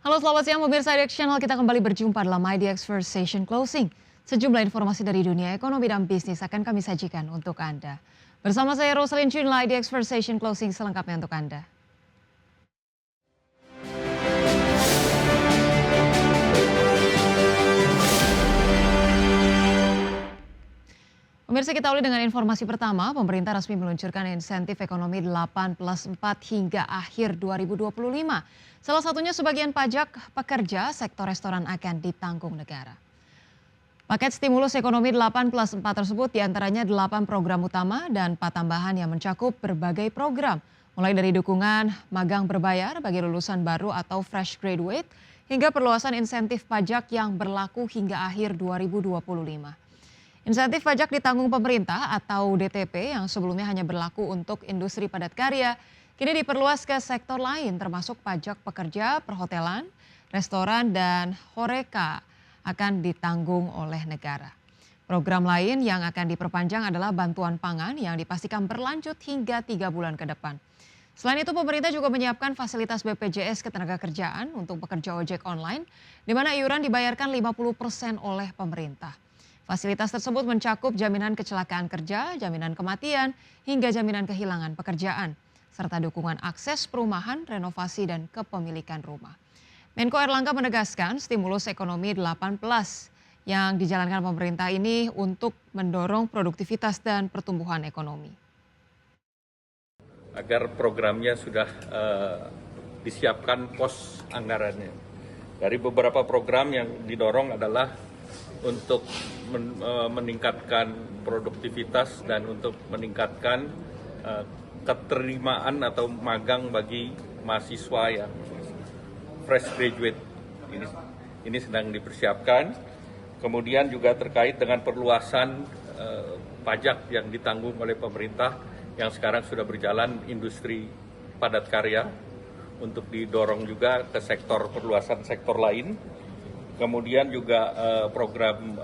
Halo selamat siang pemirsa IDX Channel, kita kembali berjumpa dalam IDX First Session Closing. Sejumlah informasi dari dunia ekonomi dan bisnis akan kami sajikan untuk Anda. Bersama saya Rosalyn Chunla, IDX First Session Closing selengkapnya untuk Anda. Pemirsa, kita awali dengan informasi pertama, pemerintah resmi meluncurkan insentif ekonomi 8+4 hingga akhir 2025. Salah satunya sebagian pajak pekerja sektor restoran akan ditanggung negara. Paket stimulus ekonomi 8+4 tersebut diantaranya 8 program utama dan 4 tambahan yang mencakup berbagai program. Mulai dari dukungan magang berbayar bagi lulusan baru atau fresh graduate, hingga perluasan insentif pajak yang berlaku hingga akhir 2025. Insentif pajak ditanggung pemerintah atau DTP yang sebelumnya hanya berlaku untuk industri padat karya, kini diperluas ke sektor lain termasuk pajak pekerja, perhotelan, restoran, dan horeca akan ditanggung oleh negara. Program lain yang akan diperpanjang adalah bantuan pangan yang dipastikan berlanjut hingga 3 bulan ke depan. Selain itu, pemerintah juga menyiapkan fasilitas BPJS Ketenagakerjaan untuk pekerja ojek online, di mana iuran dibayarkan 50% oleh pemerintah. Fasilitas tersebut mencakup jaminan kecelakaan kerja, jaminan kematian, hingga jaminan kehilangan pekerjaan, serta dukungan akses perumahan, renovasi, dan kepemilikan rumah. Menko Airlangga menegaskan stimulus ekonomi 8+ yang dijalankan pemerintah ini untuk mendorong produktivitas dan pertumbuhan ekonomi. Agar programnya sudah disiapkan pos anggarannya. Dari beberapa program yang didorong adalah untuk meningkatkan produktivitas dan untuk meningkatkan keterima atau magang bagi mahasiswa yang fresh graduate. Ini sedang dipersiapkan. Kemudian juga terkait dengan perluasan pajak yang ditanggung oleh pemerintah yang sekarang sudah berjalan industri padat karya untuk didorong juga ke sektor perluasan sektor lain. Kemudian juga program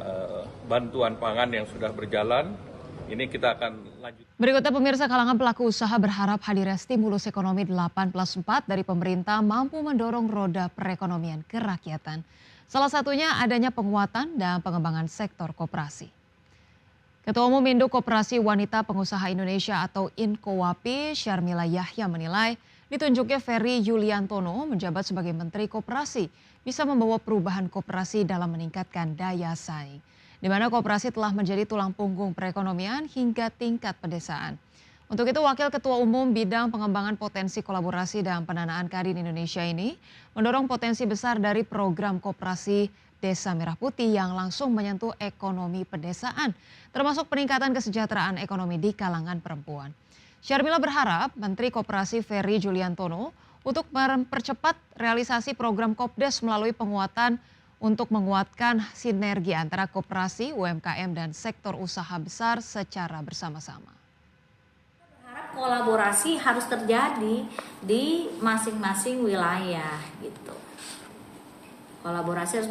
bantuan pangan yang sudah berjalan, ini kita akan lanjut. Berikutnya pemirsa, kalangan pelaku usaha berharap hadirnya stimulus ekonomi 8+4 dari pemerintah mampu mendorong roda perekonomian kerakyatan. Salah satunya adanya penguatan dan pengembangan sektor koperasi. Ketua Umum Indo Koperasi Wanita Pengusaha Indonesia atau INKOWAPI, Syarmila Yahya menilai ditunjuknya Ferry Yuliantono menjabat sebagai Menteri Koperasi bisa membawa perubahan koperasi dalam meningkatkan daya saing, di mana koperasi telah menjadi tulang punggung perekonomian hingga tingkat pedesaan. Untuk itu, Wakil Ketua Umum Bidang Pengembangan Potensi Kolaborasi dan Pendanaan Kadin Indonesia ini mendorong potensi besar dari program koperasi Desa Merah Putih yang langsung menyentuh ekonomi pedesaan, termasuk peningkatan kesejahteraan ekonomi di kalangan perempuan. Syarmila berharap Menteri Koperasi Ferry Yuliantono untuk mempercepat realisasi program Kopdes melalui penguatan untuk menguatkan sinergi antara koperasi, UMKM, dan sektor usaha besar secara bersama-sama. Berharap kolaborasi harus terjadi di masing-masing wilayah gitu. Kolaborasi harus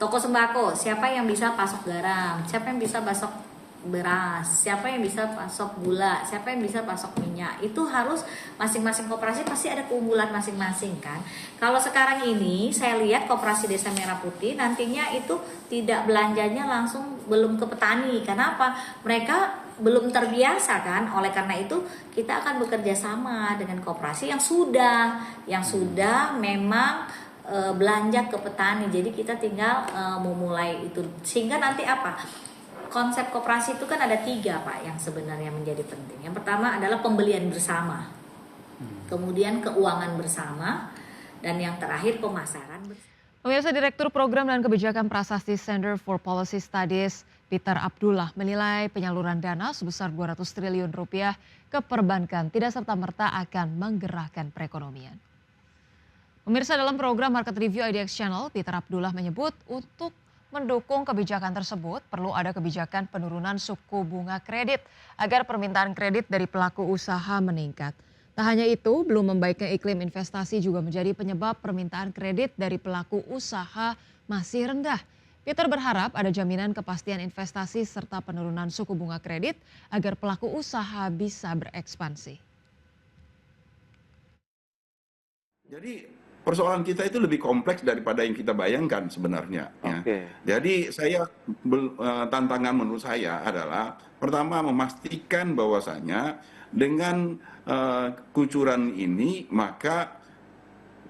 toko sembako, siapa yang bisa pasok garam, siapa yang bisa pasok beras, siapa yang bisa pasok gula, siapa yang bisa pasok minyak. Itu harus masing-masing koperasi pasti ada keunggulan masing-masing kan. Kalau sekarang ini saya lihat koperasi Desa Merah Putih nantinya itu tidak belanjanya langsung belum ke petani. Kenapa? Mereka belum terbiasa kan. Oleh karena itu kita akan bekerja sama dengan koperasi yang sudah memang belanja ke petani. Jadi kita tinggal memulai itu. Sehingga nanti apa? Konsep koperasi itu kan ada 3 Pak yang sebenarnya menjadi penting. Yang pertama adalah pembelian bersama, kemudian keuangan bersama, dan yang terakhir pemasaran bersama. Pemirsa, Direktur Program dan Kebijakan Prasasti Center for Policy Studies Peter Abdullah menilai penyaluran dana sebesar 200 triliun rupiah ke perbankan tidak serta-merta akan menggerakkan perekonomian. Pemirsa, dalam program Market Review IDX Channel, Peter Abdullah menyebut untuk mendukung kebijakan tersebut perlu ada kebijakan penurunan suku bunga kredit agar permintaan kredit dari pelaku usaha meningkat. Tak hanya itu, belum membaiknya iklim investasi juga menjadi penyebab permintaan kredit dari pelaku usaha masih rendah. Peter berharap ada jaminan kepastian investasi serta penurunan suku bunga kredit agar pelaku usaha bisa berekspansi. Jadi persoalan kita itu lebih kompleks daripada yang kita bayangkan sebenarnya. Ya. Jadi tantangan menurut saya adalah pertama memastikan bahwasanya dengan kucuran ini maka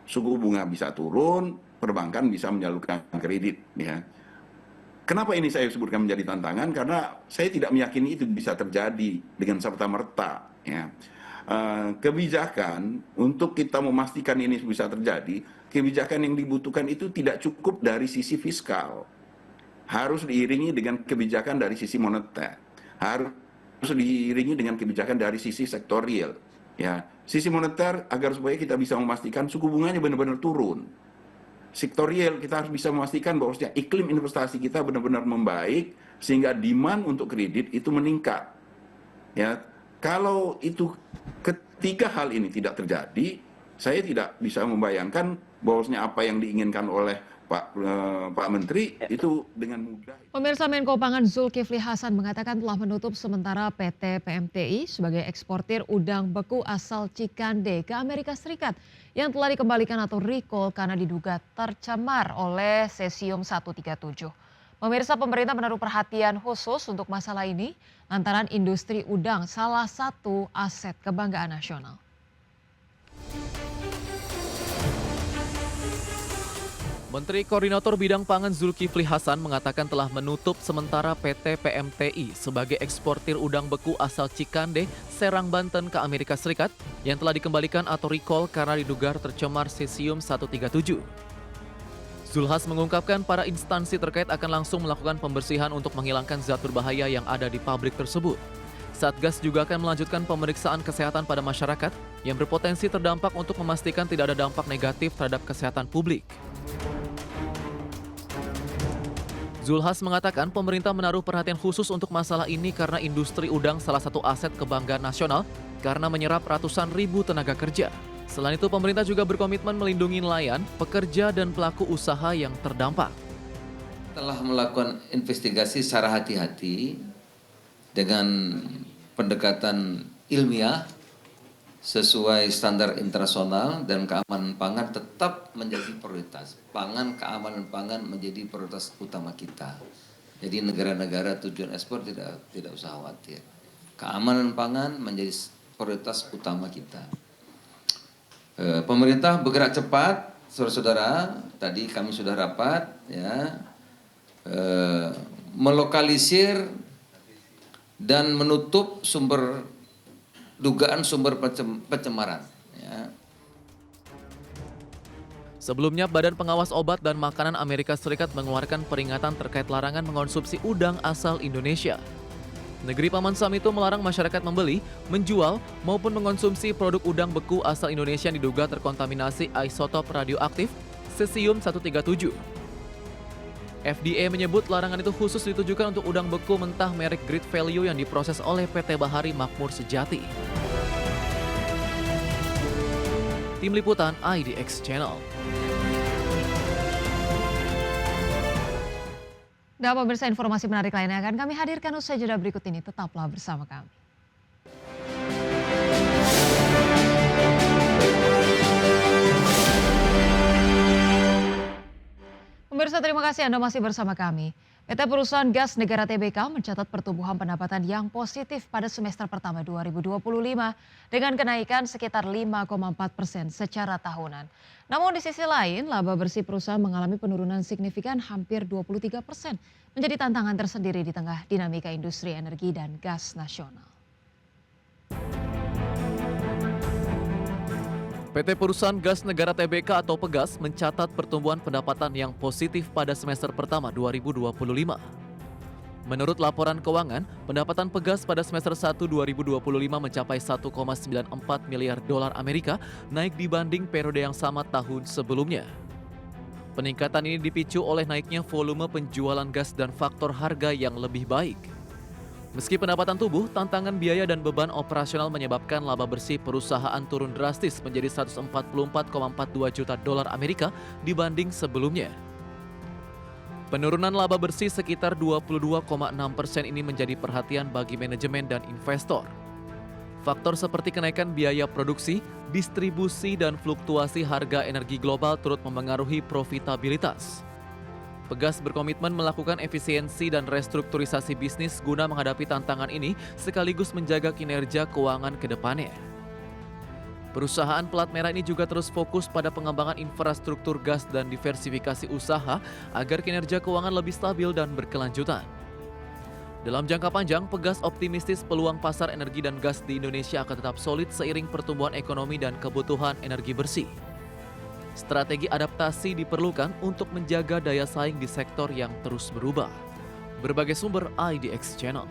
suku bunga bisa turun, perbankan bisa menyalurkan kredit. Ya. Kenapa ini saya sebutkan menjadi tantangan? Karena saya tidak meyakini itu bisa terjadi dengan serta-merta. Ya. Kebijakan untuk kita memastikan ini bisa terjadi, kebijakan yang dibutuhkan itu tidak cukup dari sisi fiskal. Harus diiringi dengan kebijakan dari sisi moneter. Harus diiringi dengan kebijakan dari sisi sektorial. Ya. Sisi moneter agar supaya kita bisa memastikan suku bunganya benar-benar turun. Sektorial kita harus bisa memastikan bahwa iklim investasi kita benar-benar membaik sehingga demand untuk kredit itu meningkat. Ya, kalau itu ketiga hal ini tidak terjadi, saya tidak bisa membayangkan bahwasanya apa yang diinginkan oleh Pak Menteri itu dengan mudah. Pemirsa, Menko Pangan Zulkifli Hasan mengatakan telah menutup sementara PT PMTI sebagai eksportir udang beku asal Cikande ke Amerika Serikat yang telah dikembalikan atau recall karena diduga tercemar oleh Cesium 137. Pemirsa, pemerintah menaruh perhatian khusus untuk masalah ini lantaran industri udang salah satu aset kebanggaan nasional. Menteri Koordinator Bidang Pangan Zulkifli Hasan mengatakan telah menutup sementara PT PMTI sebagai eksportir udang beku asal Cikande, Serang, Banten ke Amerika Serikat yang telah dikembalikan atau recall karena diduga tercemar Cesium 137. Zulhas mengungkapkan para instansi terkait akan langsung melakukan pembersihan untuk menghilangkan zat berbahaya yang ada di pabrik tersebut. Satgas juga akan melanjutkan pemeriksaan kesehatan pada masyarakat yang berpotensi terdampak untuk memastikan tidak ada dampak negatif terhadap kesehatan publik. Zulhas mengatakan pemerintah menaruh perhatian khusus untuk masalah ini karena industri udang salah satu aset kebanggaan nasional karena menyerap ratusan ribu tenaga kerja. Selain itu, pemerintah juga berkomitmen melindungi nelayan, pekerja, dan pelaku usaha yang terdampak. Telah melakukan investigasi secara hati-hati dengan pendekatan ilmiah sesuai standar internasional dan keamanan pangan tetap menjadi prioritas. Keamanan pangan menjadi prioritas utama kita. Jadi negara-negara tujuan ekspor tidak usah khawatir. Keamanan pangan menjadi prioritas utama kita. Pemerintah bergerak cepat, saudara-saudara. Tadi kami sudah rapat, ya, melokalisir dan menutup dugaan sumber pencemaran. Ya. Sebelumnya, Badan Pengawas Obat dan Makanan Amerika Serikat mengeluarkan peringatan terkait larangan mengonsumsi udang asal Indonesia. Negeri Paman Sam itu melarang masyarakat membeli, menjual, maupun mengonsumsi produk udang beku asal Indonesia yang diduga terkontaminasi isotop radioaktif Cesium 137. FDA menyebut larangan itu khusus ditujukan untuk udang beku mentah merek Great Value yang diproses oleh PT Bahari Makmur Sejati. Tim Liputan IDX Channel. Dan pemirsa, informasi menarik lainnya akan kami hadirkan usai jeda berikut ini. Tetaplah bersama kami. Pemirsa, terima kasih Anda masih bersama kami. PT Perusahaan Gas Negara Tbk mencatat pertumbuhan pendapatan yang positif pada semester pertama 2025 dengan kenaikan sekitar 5,4% secara tahunan. Namun di sisi lain, laba bersih perusahaan mengalami penurunan signifikan hampir 23%, menjadi tantangan tersendiri di tengah dinamika industri energi dan gas nasional. PT Perusahaan Gas Negara Tbk atau Pegas mencatat pertumbuhan pendapatan yang positif pada semester pertama 2025. Menurut laporan keuangan, pendapatan Pegas pada semester 1 2025 mencapai 1,94 miliar dolar Amerika, naik dibanding periode yang sama tahun sebelumnya. Peningkatan ini dipicu oleh naiknya volume penjualan gas dan faktor harga yang lebih baik. Meski pendapatan tumbuh, tantangan biaya dan beban operasional menyebabkan laba bersih perusahaan turun drastis menjadi 144,42 juta dolar Amerika dibanding sebelumnya. Penurunan laba bersih sekitar 22,6% ini menjadi perhatian bagi manajemen dan investor. Faktor seperti kenaikan biaya produksi, distribusi, dan fluktuasi harga energi global turut memengaruhi profitabilitas. Pegas berkomitmen melakukan efisiensi dan restrukturisasi bisnis guna menghadapi tantangan ini sekaligus menjaga kinerja keuangan ke depannya. Perusahaan pelat merah ini juga terus fokus pada pengembangan infrastruktur gas dan diversifikasi usaha agar kinerja keuangan lebih stabil dan berkelanjutan. Dalam jangka panjang, Pegas optimistis peluang pasar energi dan gas di Indonesia akan tetap solid seiring pertumbuhan ekonomi dan kebutuhan energi bersih. Strategi adaptasi diperlukan untuk menjaga daya saing di sektor yang terus berubah. Berbagai sumber IDX Channel.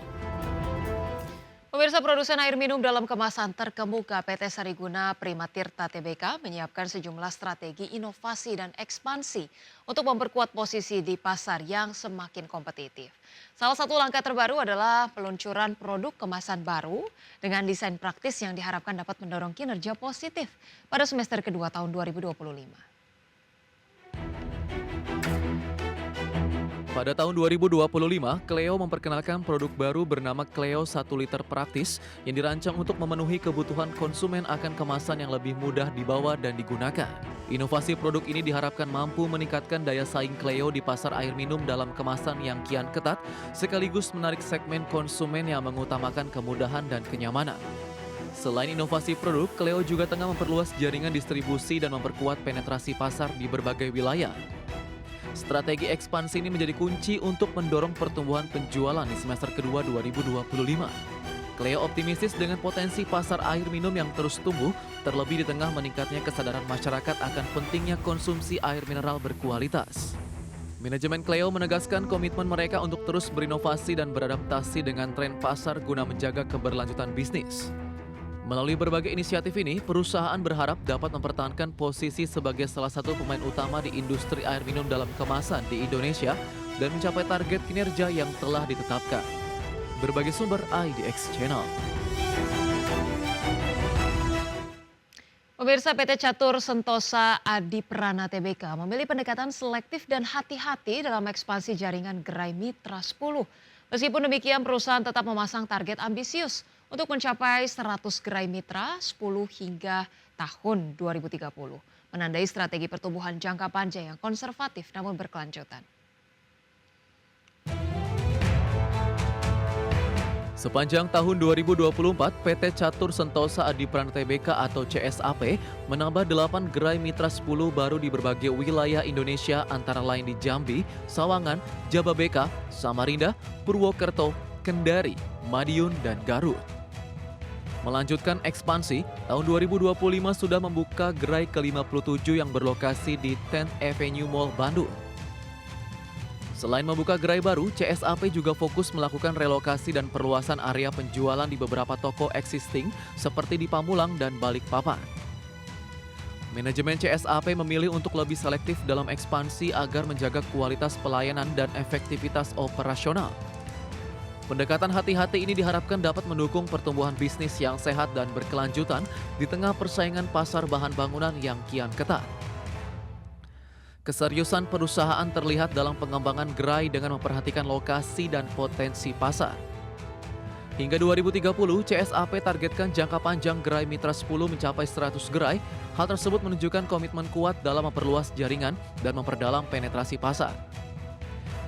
Pemirsa, produsen air minum dalam kemasan terkemuka PT Sariguna Prima Tirta Tbk menyiapkan sejumlah strategi inovasi dan ekspansi untuk memperkuat posisi di pasar yang semakin kompetitif. Salah satu langkah terbaru adalah peluncuran produk kemasan baru dengan desain praktis yang diharapkan dapat mendorong kinerja positif pada semester kedua tahun 2025. Pada tahun 2025, Cleo memperkenalkan produk baru bernama Cleo 1 liter praktis yang dirancang untuk memenuhi kebutuhan konsumen akan kemasan yang lebih mudah dibawa dan digunakan. Inovasi produk ini diharapkan mampu meningkatkan daya saing Cleo di pasar air minum dalam kemasan yang kian ketat, sekaligus menarik segmen konsumen yang mengutamakan kemudahan dan kenyamanan. Selain inovasi produk, Cleo juga tengah memperluas jaringan distribusi dan memperkuat penetrasi pasar di berbagai wilayah. Strategi ekspansi ini menjadi kunci untuk mendorong pertumbuhan penjualan di semester kedua 2025. Cleo optimistis dengan potensi pasar air minum yang terus tumbuh, terlebih di tengah meningkatnya kesadaran masyarakat akan pentingnya konsumsi air mineral berkualitas. Manajemen Cleo menegaskan komitmen mereka untuk terus berinovasi dan beradaptasi dengan tren pasar guna menjaga keberlanjutan bisnis. Melalui berbagai inisiatif ini, perusahaan berharap dapat mempertahankan posisi sebagai salah satu pemain utama di industri air minum dalam kemasan di Indonesia dan mencapai target kinerja yang telah ditetapkan. Berbagai sumber IDX Channel. Pemirsa, PT Catur Sentosa Adi Prana Tbk memilih pendekatan selektif dan hati-hati dalam ekspansi jaringan gerai Mitra 10. Meskipun demikian, perusahaan tetap memasang target ambisius untuk mencapai 100 gerai mitra 10 hingga tahun 2030. Menandai strategi pertumbuhan jangka panjang yang konservatif namun berkelanjutan. Sepanjang tahun 2024, PT Catur Sentosa Adi Prana Tbk atau CSAP menambah 8 gerai mitra 10 baru di berbagai wilayah Indonesia antara lain di Jambi, Sawangan, Jababeka, Samarinda, Purwokerto, Kendari, Madiun, dan Garut. Melanjutkan ekspansi, tahun 2025 sudah membuka gerai ke-57 yang berlokasi di 10th Avenue Mall, Bandung. Selain membuka gerai baru, CSAP juga fokus melakukan relokasi dan perluasan area penjualan di beberapa toko existing seperti di Pamulang dan Balikpapan. Manajemen CSAP memilih untuk lebih selektif dalam ekspansi agar menjaga kualitas pelayanan dan efektivitas operasional. Pendekatan hati-hati ini diharapkan dapat mendukung pertumbuhan bisnis yang sehat dan berkelanjutan di tengah persaingan pasar bahan bangunan yang kian ketat. Keseriusan perusahaan terlihat dalam pengembangan gerai dengan memperhatikan lokasi dan potensi pasar. Hingga 2030, CSAP targetkan jangka panjang gerai mitra 10 mencapai 100 gerai. Hal tersebut menunjukkan komitmen kuat dalam memperluas jaringan dan memperdalam penetrasi pasar.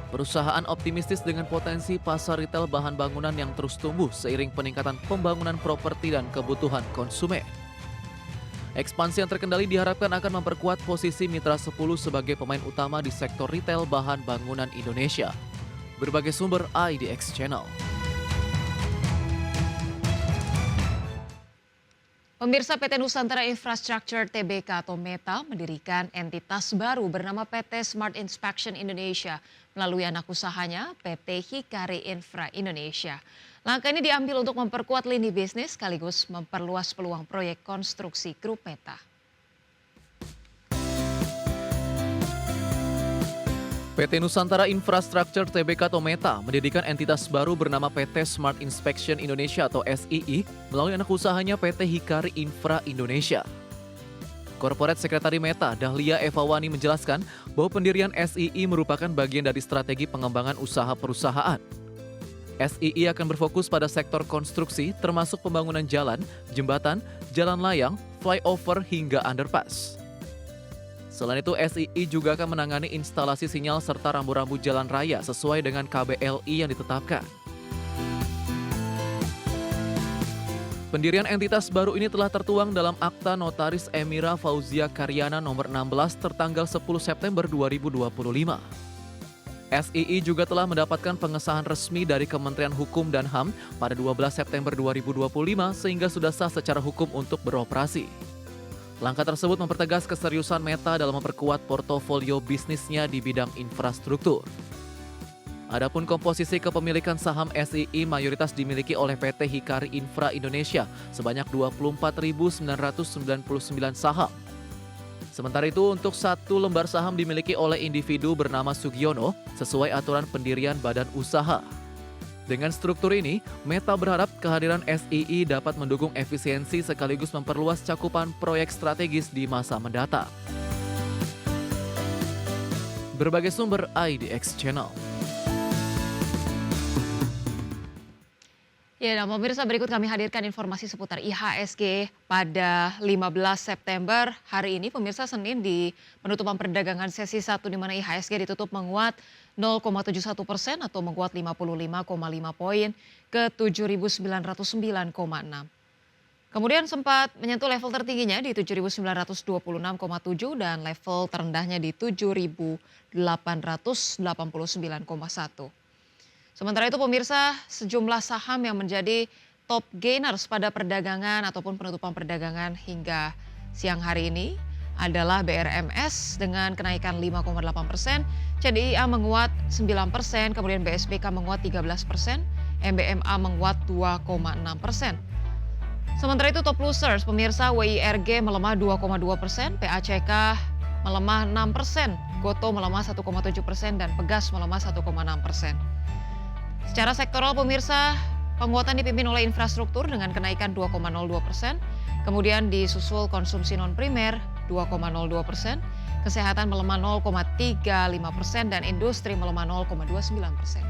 Perusahaan optimistis dengan potensi pasar retail bahan bangunan yang terus tumbuh seiring peningkatan pembangunan properti dan kebutuhan konsumen. Ekspansi yang terkendali diharapkan akan memperkuat posisi Mitra 10 sebagai pemain utama di sektor retail bahan bangunan Indonesia. Berbagai sumber IDX Channel. Pemirsa, PT Nusantara Infrastructure Tbk atau META mendirikan entitas baru bernama PT Smart Inspection Indonesia melalui anak usahanya PT Hikari Infra Indonesia. Langkah ini diambil untuk memperkuat lini bisnis sekaligus memperluas peluang proyek konstruksi grup META. PT Nusantara Infrastructure Tbk atau META mendirikan entitas baru bernama PT Smart Inspection Indonesia atau SII melalui anak usahanya PT Hikari Infra Indonesia. Korporat Sekretari META Dahlia Evawani menjelaskan bahwa pendirian SII merupakan bagian dari strategi pengembangan usaha perusahaan. SII akan berfokus pada sektor konstruksi termasuk pembangunan jalan, jembatan, jalan layang, flyover hingga underpass. Selain itu, SII juga akan menangani instalasi sinyal serta rambu-rambu jalan raya sesuai dengan KBLI yang ditetapkan. Pendirian entitas baru ini telah tertuang dalam Akta Notaris Emira Fauzia Karyana nomor 16 tertanggal 10 September 2025. SII juga telah mendapatkan pengesahan resmi dari Kementerian Hukum dan HAM pada 12 September 2025 sehingga sudah sah secara hukum untuk beroperasi. Langkah tersebut mempertegas keseriusan Meta dalam memperkuat portofolio bisnisnya di bidang infrastruktur. Adapun komposisi kepemilikan saham SII mayoritas dimiliki oleh PT Hikari Infra Indonesia sebanyak 24.999 saham. Sementara itu untuk satu lembar saham dimiliki oleh individu bernama Sugiono sesuai aturan pendirian badan usaha. Dengan struktur ini, Meta berharap kehadiran SII dapat mendukung efisiensi sekaligus memperluas cakupan proyek strategis di masa mendatang. Berbagai sumber IDX Channel. Ya, dan pemirsa berikut kami hadirkan informasi seputar IHSG pada 15 September. Hari ini pemirsa Senin di penutupan perdagangan sesi 1 di mana IHSG ditutup menguat 0,71% atau menguat 55,5 poin ke 7.909,6. Kemudian sempat menyentuh level tertingginya di 7.926,7 dan level terendahnya di 7.889,1. Sementara itu pemirsa, sejumlah saham yang menjadi top gainers pada perdagangan ataupun penutupan perdagangan hingga siang hari ini adalah BRMS dengan kenaikan 5,8%, CDIA menguat 9%, kemudian BSBK menguat 13%, MBMA menguat 2,6%. Sementara itu top losers, pemirsa WIRG melemah 2,2%, PACK melemah 6%, Goto melemah 1,7% dan Pegas melemah 1,6%. Secara sektoral pemirsa, penguatan dipimpin oleh infrastruktur dengan kenaikan 2,02%, kemudian disusul konsumsi non-primer 2,02%, kesehatan melemah 0,35% dan industri melemah 0,29%.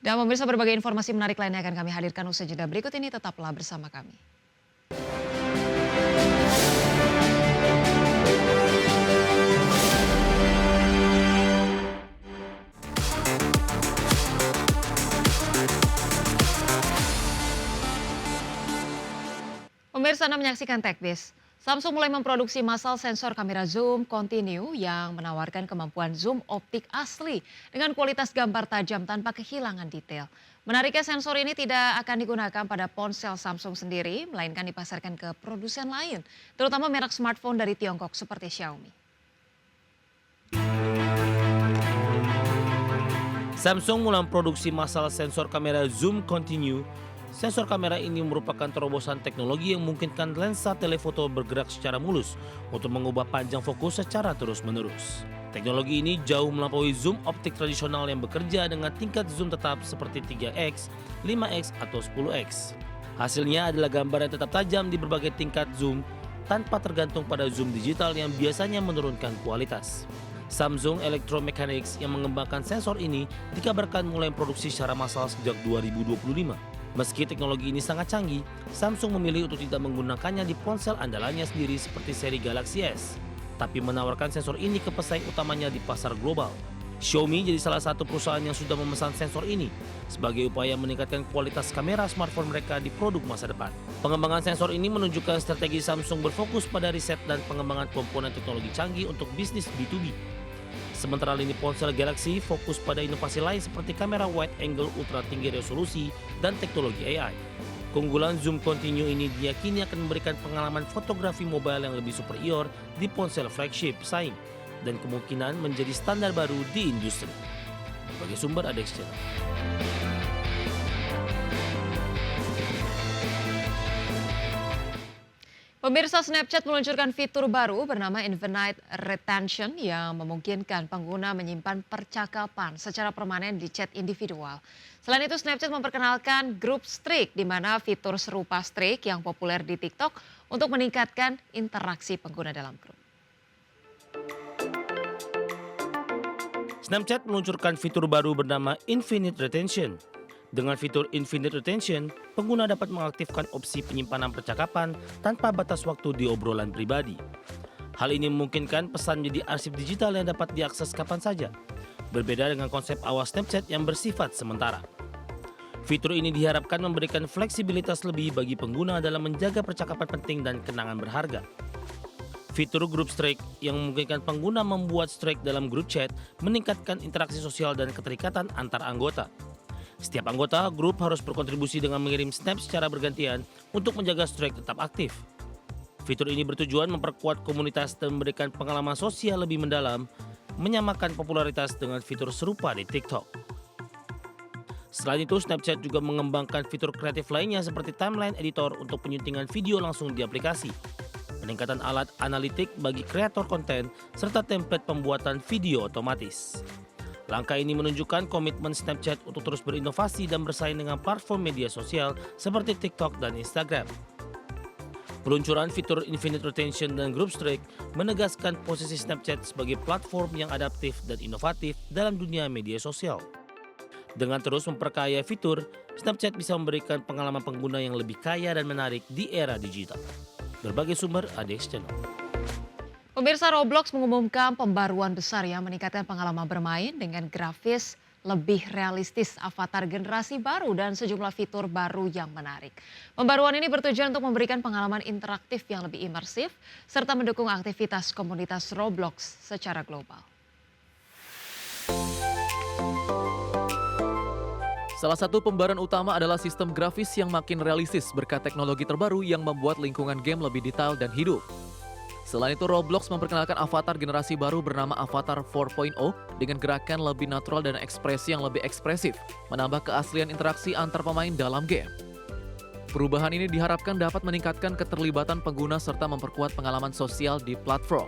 Dan pemirsa berbagai informasi menarik lainnya akan kami hadirkan usai jeda berikut ini, tetaplah bersama kami. Pemirsa, Anda menyaksikan TechBiz. Samsung mulai memproduksi massal sensor kamera zoom continue yang menawarkan kemampuan zoom optik asli dengan kualitas gambar tajam tanpa kehilangan detail. Menariknya sensor ini tidak akan digunakan pada ponsel Samsung sendiri, melainkan dipasarkan ke produsen lain, terutama merek smartphone dari Tiongkok seperti Xiaomi. Samsung mulai memproduksi massal sensor kamera zoom continue. Sensor kamera ini merupakan terobosan teknologi yang memungkinkan lensa telefoto bergerak secara mulus untuk mengubah panjang fokus secara terus-menerus. Teknologi ini jauh melampaui zoom optik tradisional yang bekerja dengan tingkat zoom tetap seperti 3x, 5x, atau 10x. Hasilnya adalah gambar yang tetap tajam di berbagai tingkat zoom tanpa tergantung pada zoom digital yang biasanya menurunkan kualitas. Samsung Electromechanics yang mengembangkan sensor ini dikabarkan mulai memproduksi secara massal sejak 2025. Meski teknologi ini sangat canggih, Samsung memilih untuk tidak menggunakannya di ponsel andalannya sendiri seperti seri Galaxy S, tapi menawarkan sensor ini ke pesaing utamanya di pasar global. Xiaomi jadi salah satu perusahaan yang sudah memesan sensor ini sebagai upaya meningkatkan kualitas kamera smartphone mereka di produk masa depan. Pengembangan sensor ini menunjukkan strategi Samsung berfokus pada riset dan pengembangan komponen teknologi canggih untuk bisnis B2B. Sementara lini ponsel Galaxy fokus pada inovasi lain seperti kamera wide angle ultra tinggi resolusi dan teknologi AI. Keunggulan zoom continue ini diyakini akan memberikan pengalaman fotografi mobile yang lebih superior di ponsel flagship pesaing dan kemungkinan menjadi standar baru di industri. Sebagai sumber ada Excel. Pemirsa, Snapchat meluncurkan fitur baru bernama Infinite Retention yang memungkinkan pengguna menyimpan percakapan secara permanen di chat individual. Selain itu, Snapchat memperkenalkan Group Streak, di mana fitur serupa streak yang populer di TikTok untuk meningkatkan interaksi pengguna dalam grup. Snapchat meluncurkan fitur baru bernama Infinite Retention. Dengan fitur Infinite Retention, pengguna dapat mengaktifkan opsi penyimpanan percakapan tanpa batas waktu di obrolan pribadi. Hal ini memungkinkan pesan menjadi arsip digital yang dapat diakses kapan saja. Berbeda dengan konsep awal Snapchat yang bersifat sementara. Fitur ini diharapkan memberikan fleksibilitas lebih bagi pengguna dalam menjaga percakapan penting dan kenangan berharga. Fitur Group Streak yang memungkinkan pengguna membuat streak dalam grup chat meningkatkan interaksi sosial dan keterikatan antar anggota. Setiap anggota grup harus berkontribusi dengan mengirim snap secara bergantian untuk menjaga streak tetap aktif. Fitur ini bertujuan memperkuat komunitas dan memberikan pengalaman sosial lebih mendalam, menyamakan popularitas dengan fitur serupa di TikTok. Selain itu, Snapchat juga mengembangkan fitur kreatif lainnya seperti timeline editor untuk penyuntingan video langsung di aplikasi, peningkatan alat analitik bagi kreator konten, serta template pembuatan video otomatis. Langkah ini menunjukkan komitmen Snapchat untuk terus berinovasi dan bersaing dengan platform media sosial seperti TikTok dan Instagram. Peluncuran fitur Infinite Retention dan Group Streak menegaskan posisi Snapchat sebagai platform yang adaptif dan inovatif dalam dunia media sosial. Dengan terus memperkaya fitur, Snapchat bisa memberikan pengalaman pengguna yang lebih kaya dan menarik di era digital. Berbagai sumber ADX Channel. Pemirsa, Roblox mengumumkan pembaruan besar yang meningkatkan pengalaman bermain dengan grafis lebih realistis, avatar generasi baru, dan sejumlah fitur baru yang menarik. Pembaruan ini bertujuan untuk memberikan pengalaman interaktif yang lebih imersif, serta mendukung aktivitas komunitas Roblox secara global. Salah satu pembaruan utama adalah sistem grafis yang makin realistis berkat teknologi terbaru yang membuat lingkungan game lebih detail dan hidup. Selain itu, Roblox memperkenalkan avatar generasi baru bernama Avatar 4.0 dengan gerakan lebih natural dan ekspresi yang lebih ekspresif, menambah keaslian interaksi antar pemain dalam game. Perubahan ini diharapkan dapat meningkatkan keterlibatan pengguna serta memperkuat pengalaman sosial di platform.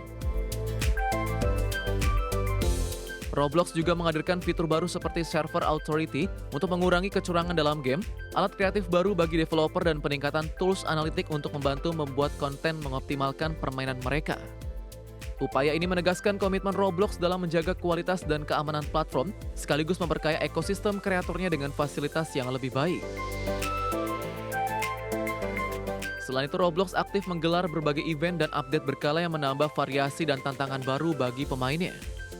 Roblox juga menghadirkan fitur baru seperti Server Authority untuk mengurangi kecurangan dalam game, alat kreatif baru bagi developer, dan peningkatan tools analitik untuk membantu membuat konten mengoptimalkan permainan mereka. Upaya ini menegaskan komitmen Roblox dalam menjaga kualitas dan keamanan platform, sekaligus memperkaya ekosistem kreatornya dengan fasilitas yang lebih baik. Selain itu, Roblox aktif menggelar berbagai event dan update berkala yang menambah variasi dan tantangan baru bagi pemainnya.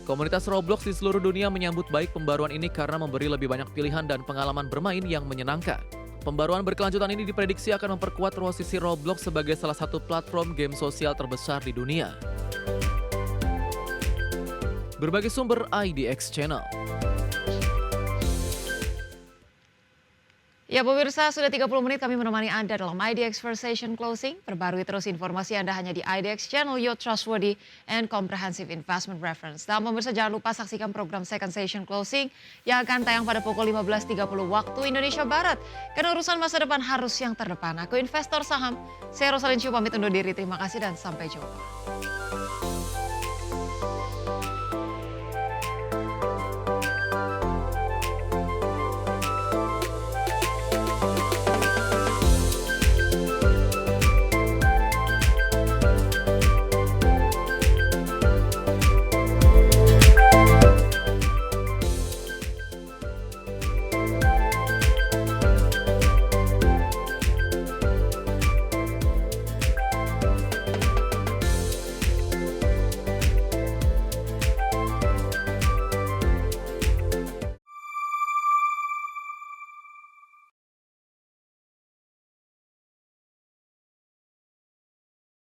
Komunitas Roblox di seluruh dunia menyambut baik pembaruan ini karena memberi lebih banyak pilihan dan pengalaman bermain yang menyenangkan. Pembaruan berkelanjutan ini diprediksi akan memperkuat posisi Roblox sebagai salah satu platform game sosial terbesar di dunia. Berbagai sumber IDX Channel. Ya pemirsa, sudah 30 menit kami menemani Anda dalam IDX First Session Closing. Perbarui terus informasi Anda hanya di IDX Channel, your trustworthy and comprehensive investment reference. Dan pemirsa, jangan lupa saksikan program Second Session Closing yang akan tayang pada pukul 15.30 waktu Indonesia Barat. Karena urusan masa depan harus yang terdepan. Aku investor saham, saya Rosalyn Chiu pamit undur diri. Terima kasih dan sampai jumpa.